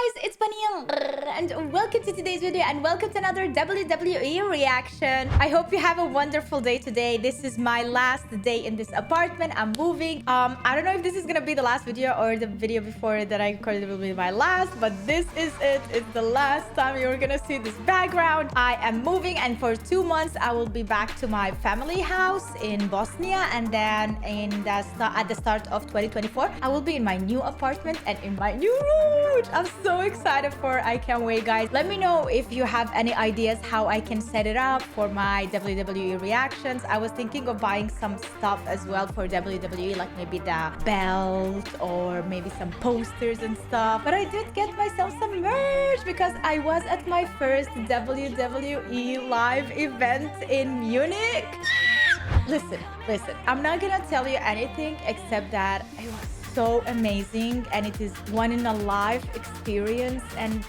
guys, it's Bunnymon and welcome to today's video and welcome to another WWE reaction. I hope you have a wonderful day today. This is my last day in this apartment. I'm moving. I don't know if this is gonna be the last video or the video before that I recorded will be my last, but this is it. It's the last time you're gonna see this background. I am moving and for 2 months I will be back to my family house in Bosnia, and then at the start of 2024 I will be in my new apartment and in my new room, which I'm so excited for. I can't wait, guys. Let me know if you have any ideas how I can set it up for my WWE reactions. I was thinking of buying some stuff as well for WWE, like maybe the belt or maybe some posters and stuff, but I did get myself some merch because I was at my first WWE live event in Munich. Listen, I'm not gonna tell you anything except that it was so amazing and it is one in a life experience, and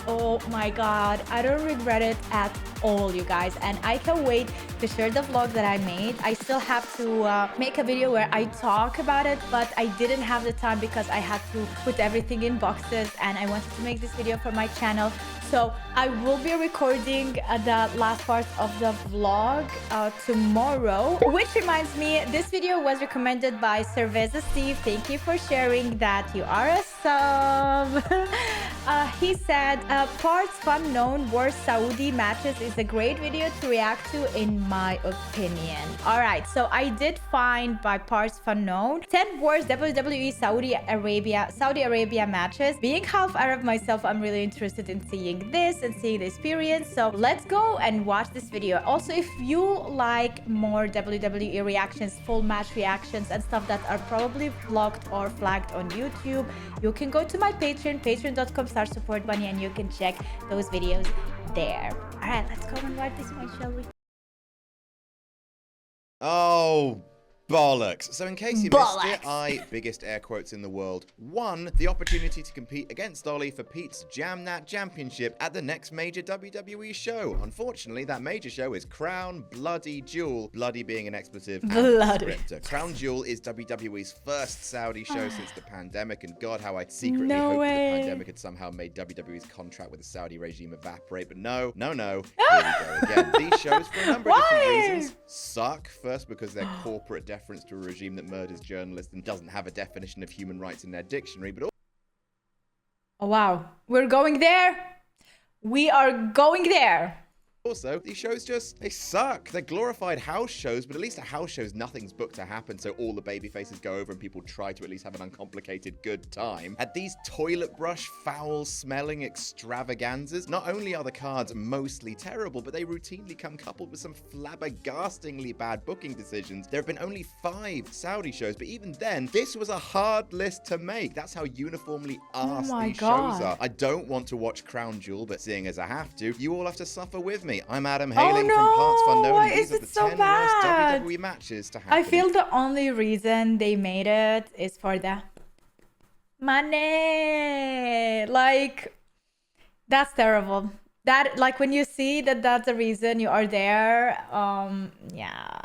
oh my god, I don't regret it at all, you guys, and I can't wait to share the vlog that I made. I still have to make a video where I talk about it, but I didn't have the time because I had to put everything in boxes and I wanted to make this video for my channel. So I will be recording the last part of the vlog tomorrow. Which reminds me, this video was recommended by Cerveza Steve. Thank you for sharing that. You are a sub. He said, Parts Fun Known Worst Saudi Matches is a great video to react to in my opinion. Alright, so I did find by Parts Fun Known 10 worst WWE Saudi Arabia matches. Being half Arab myself, I'm really interested in seeing this and seeing the experience, so let's go and watch this video. Also, if you like more WWE reactions, full match reactions and stuff that are probably blocked or flagged on YouTube, you can go to my patreon.com/supportbunny, and you can check those videos there. All right, let's go and watch this one, shall we? Oh, bollocks. So in case you missed it, biggest air quotes in the world, won the opportunity to compete against Dolly for Pete's Jam Nat Championship at the next major WWE show. Unfortunately, that major show is Crown Bloody Jewel, bloody being an expletive and descriptor. Crown Jewel is WWE's first Saudi show since the pandemic, and god, how I secretly hoped that the pandemic had somehow made WWE's contract with the Saudi regime evaporate, but no. Here we go again. These shows, for a number of different reasons, suck. First, because they're corporate deference to a regime that murders journalists and doesn't have a definition of human rights in their dictionary, but oh wow, we're going there. We are going there. also, these shows they suck. They're glorified house shows, but at least at house shows, nothing's booked to happen, so all the baby faces go over and people try to at least have an uncomplicated good time. At these toilet brush, foul-smelling extravaganzas, not only are the cards mostly terrible, but they routinely come coupled with some flabbergastingly bad booking decisions. There have been only 5 Saudi shows, but even then, this was a hard list to make. That's how uniformly arse these shows are. I don't want to watch Crown Jewel, but seeing as I have to, you all have to suffer with me. I'm Adam, hailing from Parts Fun Known, and these are the 10 worst WWE matches to happen. I feel the only reason they made it is for the money. Like, that's terrible. That, like, when you see that that's the reason you are there, yeah.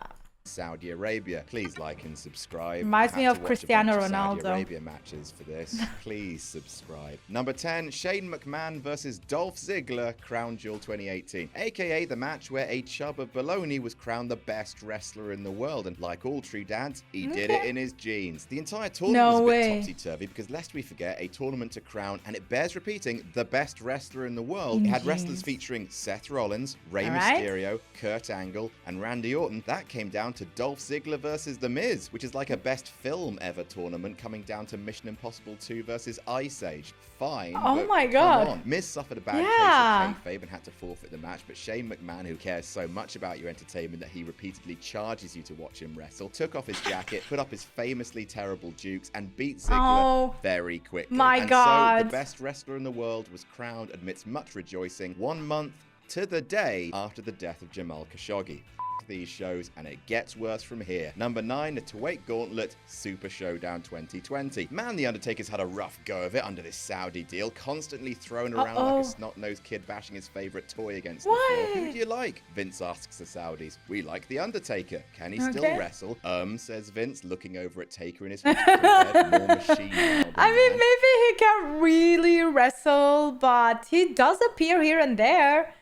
Saudi Arabia. Please like and subscribe. Reminds me of Cristiano Ronaldo. Saudi Arabia matches for this. Please subscribe. Number 10, Shane McMahon versus Dolph Ziggler, Crown Jewel 2018. AKA the match where a chub of baloney was crowned the best wrestler in the world, and like all true dads, he did it in his jeans. The entire tournament was a bit topsy-turvy because, lest we forget, a tournament to crown, and it bears repeating, the best wrestler in the world. It had wrestlers featuring Seth Rollins, Rey Mysterio, Kurt Angle, and Randy Orton. That came down to Dolph Ziggler versus The Miz, which is like a best film ever tournament coming down to Mission Impossible 2 versus Ice Age. Fine, but my god. Come on. Miz suffered a bad case of kayfabe and had to forfeit the match, but Shane McMahon, who cares so much about your entertainment that he repeatedly charges you to watch him wrestle, took off his jacket, put up his famously terrible jukes, and beat Ziggler very quickly. So the best wrestler in the world was crowned amidst much rejoicing 1 month to the day after the death of Jamal Khashoggi. these shows, and it gets worse from here. Number 9, the 2-weight gauntlet, Super Showdown 2020. Man, the Undertaker's had a rough go of it under this Saudi deal, constantly thrown around like a snot-nosed kid bashing his favorite toy against the floor. Who do you like? Vince asks the Saudis. We like the Undertaker. Can he still wrestle? Says Vince, looking over at Taker in his hospital bed. More machine. I mean, maybe he can't really wrestle, but he does appear here and there.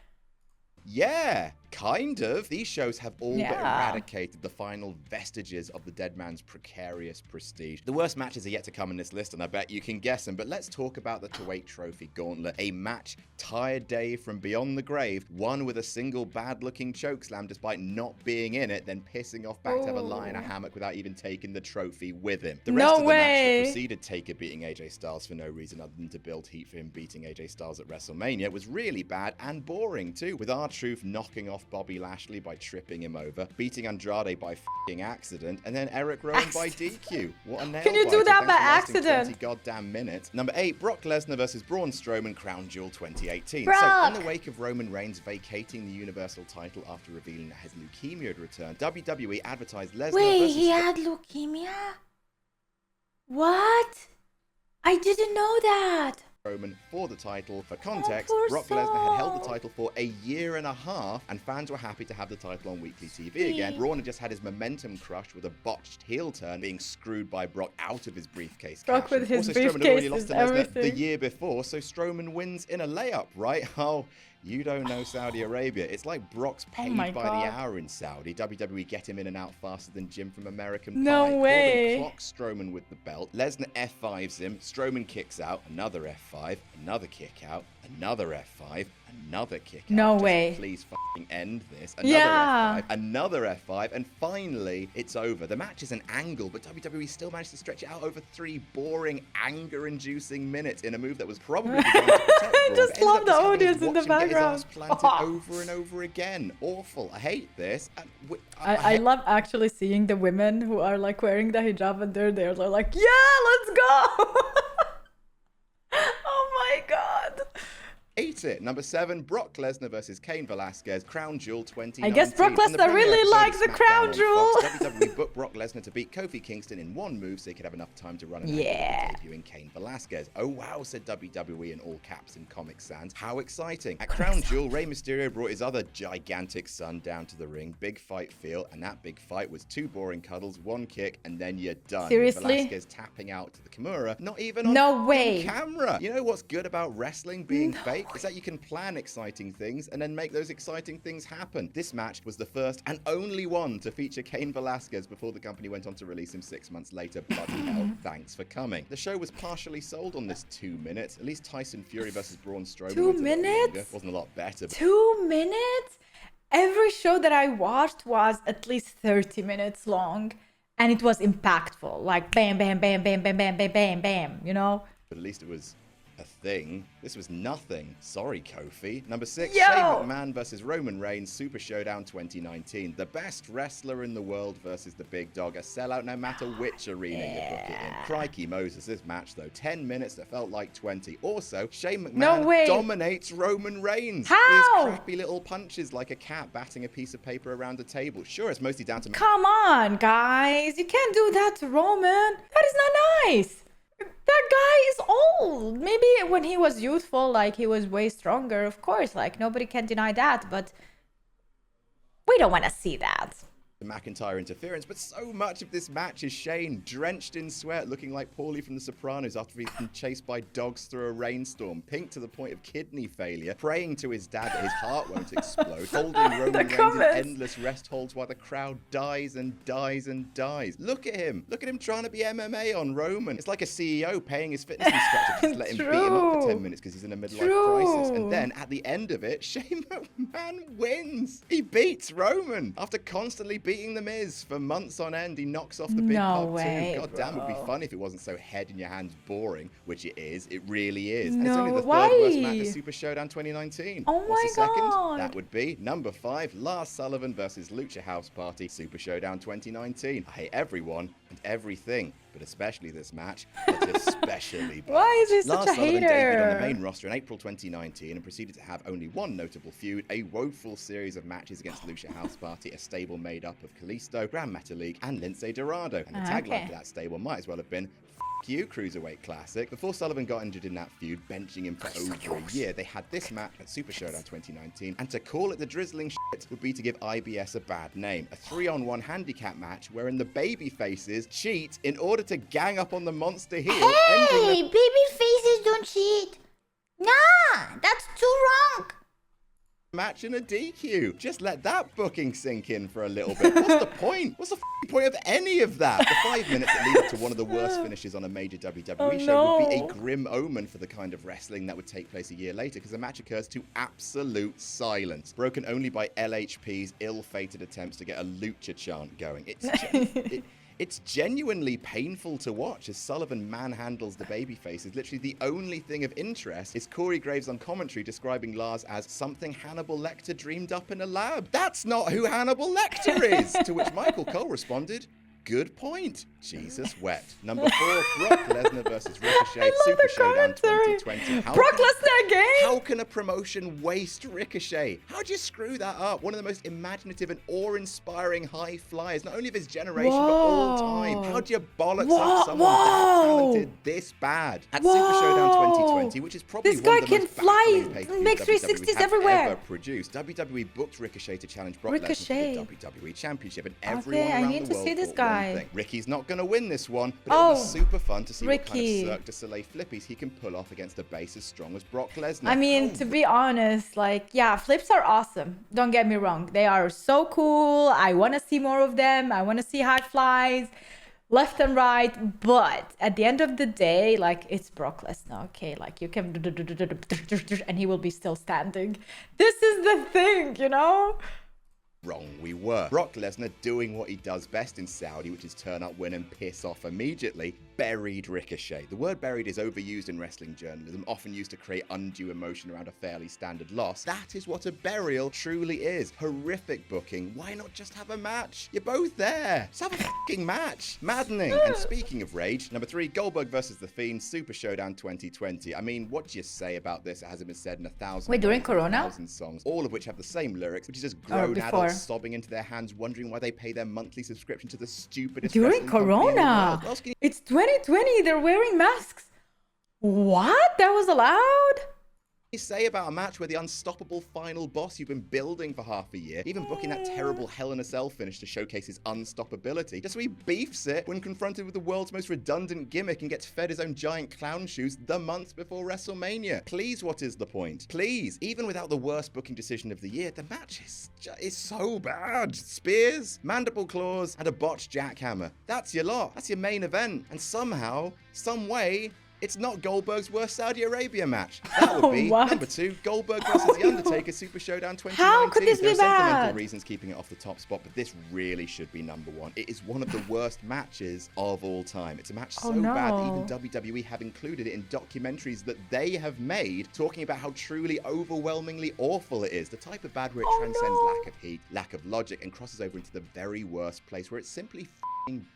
Yeah, kind of. These shows have all but eradicated the final vestiges of the dead man's precarious prestige. The worst matches are yet to come in this list, and I bet you can guess them, but let's talk about the 2-weight trophy gauntlet. A match tired Dave from beyond the grave, won with a single bad-looking chokeslam despite not being in it, then pissing off back to have a lie in a hammock without even taking the trophy with him. The rest of the match that preceded Taker beating AJ Styles for no reason other than to build heat for him beating AJ Styles at WrestleMania was really bad and boring too, with R-Truth knocking off Bobby Lashley by tripping him over, beating Andrade by f***ing accident, and then Eric Rowan by DQ. What a nail Can you do that by accident? 20 goddamn minutes. Number 8, Brock Lesnar versus Braun Strowman, Crown Jewel 2018. Brock. So, in the wake of Roman Reigns vacating the Universal title after revealing that his leukemia had returned, WWE advertised Lesnar versus... he had leukemia? What? I didn't know that. Roman for the title. For context, Brock Lesnar had held the title for a year and a half, and fans were happy to have the title on weekly TV again. Braun had just had his momentum crushed with a botched heel turn, being screwed by Brock out of his briefcase. Brock with his also, Strowman had already lost to Lesnar everything. the year before, so Strowman wins in a layup, right? Oh, you don't know Saudi Arabia. It's like Brock's paid by the hour in Saudi. WWE get him in and out faster than Jim from American Pie. No way. Corbin clocks Strowman with the belt. Lesnar F5s him. Strowman kicks out. Another F5. Another kick out. Another F5. Another kick out. No Just way. Please fucking end this. Another F5. Another F5. And finally, it's over. The match is an angle, but WWE still managed to stretch it out over 3 boring, anger-inducing minutes in a move that was probably designed to protect Braun. I just love the audience in the background. His ass planted over and over again. Awful. I hate this. I love actually seeing the women who are like wearing the hijab and they're there. They're like, yeah, let's go. Oh my God. Ate it. Number 7, Brock Lesnar versus Cain Velasquez, Crown Jewel 2019. I guess Brock Lesnar really likes the Crown Jewel. WWE booked Brock Lesnar to beat Kofi Kingston in one move so he could have enough time to run an angle debuting Cain Velasquez. Oh wow, said WWE in all caps in Comic Sans. How exciting. At Crown Jewel, Rey Mysterio brought his other gigantic son down to the ring. Big fight feel, and that big fight was 2 boring cuddles, 1 kick, and then you're done. Seriously? Velasquez tapping out to the Kimura, not even on camera. You know what's good about wrestling being fake? Is that you can plan exciting things and then make those exciting things happen. This match was the first and only one to feature Cain Velasquez before the company went on to release him 6 months later. Bloody hell, thanks for coming. The show was partially sold on this 2 minutes. At least Tyson Fury versus Braun Strowman 2 minutes? Wasn't a lot better. 2 minutes? Every show that I watched was at least 30 minutes long, and it was impactful. Like bam, bam, bam, bam, bam, bam, bam, bam, bam, you know? But at least it was a thing. This was nothing. Sorry, Kofi. Number 6, Yo! Shane McMahon versus Roman Reigns, Super Showdown 2019. The best wrestler in the world versus the big dog. A sellout no matter which arena you book it in. Crikey Moses, this match though. 10 minutes that felt like 20. Also, Shane McMahon dominates Roman Reigns. How? These crappy little punches like a cat batting a piece of paper around a table. Sure, it's mostly down to... Come on, guys. You can't do that to Roman. That is not nice. That guy is old. Maybe when he was youthful, like he was way stronger, of course, like nobody can deny that, but we don't want to see that. McIntyre interference, but so much of this match is Shane drenched in sweat, looking like Paulie from The Sopranos after he's been chased by dogs through a rainstorm, pink to the point of kidney failure, praying to his dad that his heart won't explode, holding Roman Reigns in endless rest holds while the crowd dies and dies and dies. Look at him trying to be MMA on Roman. It's like a CEO paying his fitness instructor to just let him beat him up for 10 minutes because he's in a midlife crisis. And then at the end of it, Shane McMahon wins. He beats Roman after constantly beating The Miz for months on end. He knocks off the big pop too. God damn, it would be fun if it wasn't so head in your hands boring, which it is. It really is. And it's only the third worst match of Super Showdown 2019. Oh What's the second? God. That would be number 5, Lars Sullivan versus Lucha House Party, Super Showdown 2019. I hate everyone and everything but especially this match, but especially bad. Why is he such Lars a Sullivan debuted on the hater? main roster in April 2019 and proceeded to have only one notable feud, a woeful series of matches against Lucha House Party, a stable made up of Kalisto, Grand Metalik, and Lince Dorado. And the tagline for that stable might as well have been you Cruiserweight Classic. Before Sullivan got injured in that feud, benching him for over a year, they had this match at Super Showdown 2019, and to call it the drizzling shit would be to give IBS a bad name. A 3-on-1 handicap match wherein the baby faces cheat in order to gang up on the monster heel. Hey, baby faces don't cheat. Nah, that's too wrong. Match in a DQ. Just let that booking sink in for a little bit. What's the point? What's the point of any of that? The 5 minutes that lead up to one of the worst finishes on a major WWE show would be a grim omen for the kind of wrestling that would take place a year later, because the match occurs to absolute silence, broken only by LHP's ill-fated attempts to get a lucha chant going. It's genuinely painful to watch as Sullivan manhandles the babyfaces. Literally the only thing of interest is Corey Graves on commentary describing Lars as something Hannibal Lecter dreamed up in a lab. That's not who Hannibal Lecter is! To which Michael Cole responded, good point. Jesus wept. Number 4, Brock Lesnar versus Ricochet, Super Showdown 2020. Brock Lesnar again? How can a promotion waste Ricochet? How'd you screw that up? One of the most imaginative and awe-inspiring high flyers, not only of his generation, but all time. How'd you bollocks up someone that talented this bad? At Super Showdown 2020, which is probably this one guy of the can most fly, baffling make pay-per-views 360s WWE have everywhere. ever produced. WWE booked Ricochet to challenge Brock Lesnar for the WWE Championship, and everyone I around need the to world see this thought one guy. thing. Ricky's not going to win this one, but it'll be super fun to see what kind Ricky. of Cirque du Soleil flippies he can pull off against a base as strong as Brock Lesnar. I mean, to be honest, like, yeah, flips are awesome. Don't get me wrong. They are so cool. I want to see more of them. I want to see high flies left and right. But at the end of the day, like, it's Brock Lesnar, okay? Like, you can and he will be still standing. This is the thing, you know? Wrong we were. Brock Lesnar, doing what he does best in Saudi, which is turn up, win, and piss off immediately, buried Ricochet. The word buried is overused in wrestling journalism, often used to create undue emotion around a fairly standard loss. That is what a burial truly is. Horrific booking. Why not just have a match? You're both there. Just have a fucking match. Maddening. And speaking of rage, number 3, Goldberg versus The Fiend, Super Showdown 2020. I mean, what do you say about this? It hasn't been said in 1,000 Wait, during words, Corona? 1,000 songs, all of which have the same lyrics, which is just grown adults sobbing into their hands, wondering why they pay their monthly subscription to the stupidest During wrestling company in the Corona? world. What else can you It's 2020. They're wearing masks. What? That was allowed? say about a match where the unstoppable final boss you've been building for half a year, even booking that terrible Hell in a Cell finish to showcase his unstoppability, just so he beefs it when confronted with the world's most redundant gimmick and gets fed his own giant clown shoes the month before WrestleMania? Please, what is the point? Please, even without the worst booking decision of the year, the match is so bad. Spears, mandible claws, and a botched jackhammer. That's your lot. That's your main event. And somehow, some way, it's not Goldberg's worst Saudi Arabia match. That would be number 2, Goldberg versus The Undertaker, Super Showdown 2019. How could this There be are sentimental bad? reasons keeping it off the top spot, but this really should be number 1. It is one of the worst matches of all time. It's a match so bad that even WWE have included it in documentaries that they have made, talking about how truly overwhelmingly awful it is. The type of bad where it transcends lack of heat, lack of logic, and crosses over into the very worst place where it's simply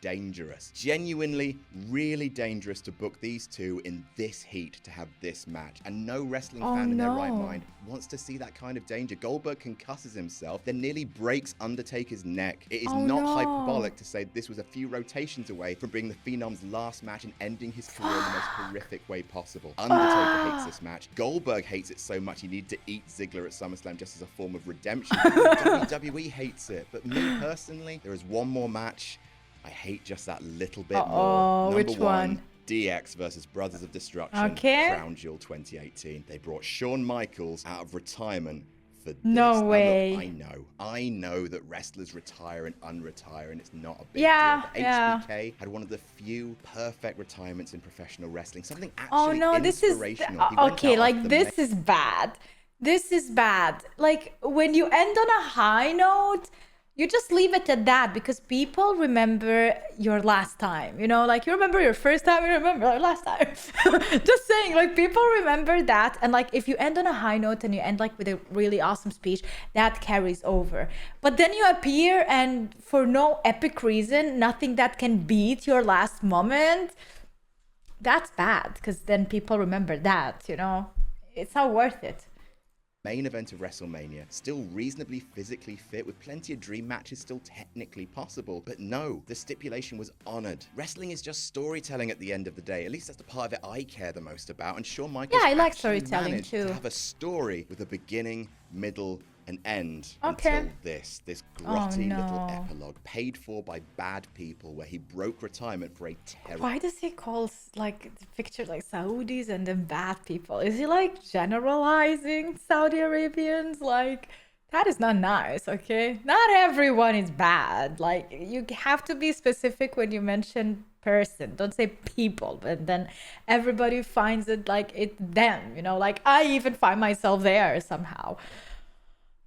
dangerous. Genuinely, really dangerous to book these two in this heat to have this match. And no wrestling fan in their right mind wants to see that kind of danger. Goldberg concusses himself, then nearly breaks Undertaker's neck. It is not hyperbolic to say this was a few rotations away from being the Phenom's last match and ending his career in the most horrific way possible. Undertaker hates this match. Goldberg hates it so much he needed to eat Ziggler at SummerSlam just as a form of redemption. WWE hates it. But me personally, there is one more match I hate just that little bit more. Number which 1, DX versus Brothers of Destruction, Crown Jewel 2018. They brought Shawn Michaels out of retirement for this. No way. Now, look, I know that wrestlers retire and unretire, and it's not a big deal. But HBK had one of the few perfect retirements in professional wrestling. Something actually inspirational. Okay, like this is bad. This is bad. Like when you end on a high note, you just leave it at that, because people remember your last time, you know, like you remember your first time, you remember your last time. Just saying, like people remember that. And like if you end on a high note and you end like with a really awesome speech, that carries over. But then you appear and for no epic reason, nothing that can beat your last moment, that's bad, because then people remember that, you know, it's not worth it. Main event of WrestleMania, still reasonably physically fit with plenty of dream matches still technically possible, but no, the stipulation was honored. Wrestling is just storytelling at the end of the day, at least that's the part of it I care the most about, and Shawn Michaels I like actually storytelling managed too. to have a story with a beginning, middle, and end Okay. until this grotty little epilogue paid for by bad people where he broke retirement for a terrible... Why does he call like the picture like Saudis and then bad people? Is he like generalizing Saudi Arabians? Like that is not nice, okay? Not everyone is bad. Like you have to be specific when you mention person. Don't say people, but then everybody finds it like it's them, you know? Like I even find myself there somehow,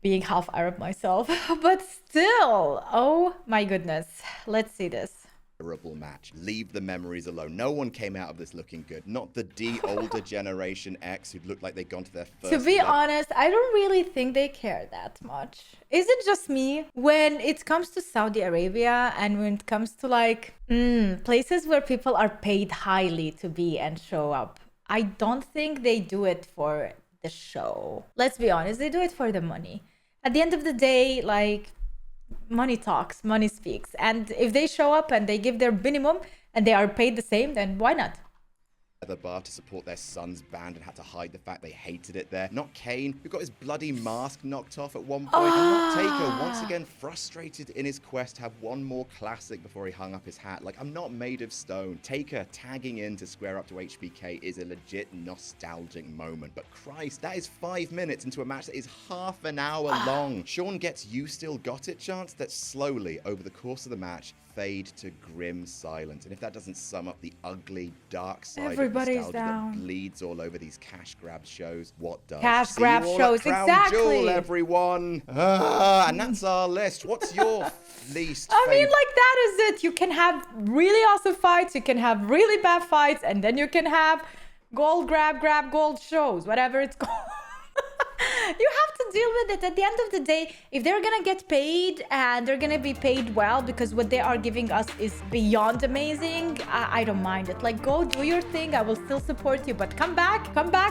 being half Arab myself. But still, oh my goodness. Let's see this. Terrible match. Leave the memories alone. No one came out of this looking good. Not the older generation X who'd looked like they'd gone to their first... To be honest, I don't really think they care that much. Is it just me? When it comes to Saudi Arabia and when it comes to like places where people are paid highly to be and show up, I don't think they do it for the show. Let's be honest, they do it for the money. At the end of the day, like, money talks, money speaks. And if they show up and they give their minimum and they are paid the same, then why not? The bar to support their son's band and had to hide the fact they hated it there. Not Kane, who got his bloody mask knocked off at one point. And not Taker, once again frustrated in his quest to have one more classic before he hung up his hat. Like, I'm not made of stone. Taker tagging in to square up to HBK is a legit nostalgic moment. But Christ, that is 5 minutes into a match that is half an hour long. Shawn gets "You Still Got It" chants that slowly, over the course of the match, fade to grim silence. And if that doesn't sum up the ugly, dark side Everybody's of nostalgia down. that bleeds all over these cash grab shows, what does? Cash See grab you all shows, at Crown exactly. Jewel, everyone. And that's our list. What's your least I mean, favorite? like, that is it. You can have really awesome fights, you can have really bad fights, and then you can have gold grab gold shows, whatever it's called. You have to deal with it. At the end of the day, if they're gonna get paid and they're gonna be paid well because what they are giving us is beyond amazing, I don't mind it. Like, go do your thing, I will still support you, but come back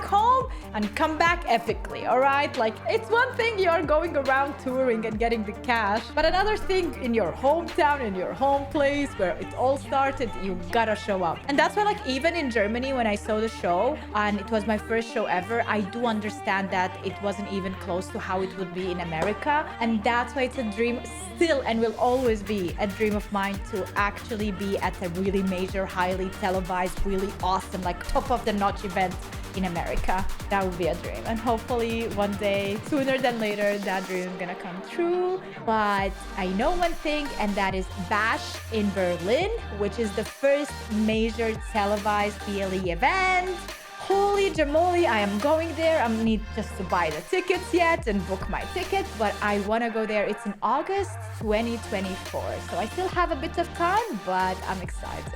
home and come back epically, all right? Like, it's one thing you're going around touring and getting the cash, but another thing in your hometown, in your home place where it all started, you gotta show up. And that's why, like, even in Germany, when I saw the show and it was my first show ever, I do understand that it wasn't even close to how it would be in America. And that's why it's a dream still and will always be a dream of mine to actually be at a really major, highly televised, really awesome, like top of the notch event in America. That would be a dream. And hopefully one day, sooner than later, that dream is gonna come true. But I know one thing, and that is Bash in Berlin, which is the first major televised PLE event. Holy jamoli, I am going there. I need just to buy the tickets yet and book my ticket, but I want to go there. It's in August 2024, so I still have a bit of time, but I'm excited.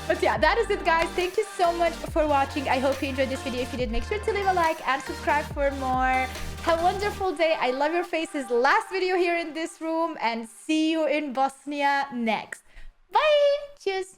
But yeah, that is it, guys. Thank you so much for watching. I hope you enjoyed this video. If you did, make sure to leave a like and subscribe for more. Have a wonderful day. I love your faces. Last video here in this room, and see you in Bosnia next. Bye. Cheers.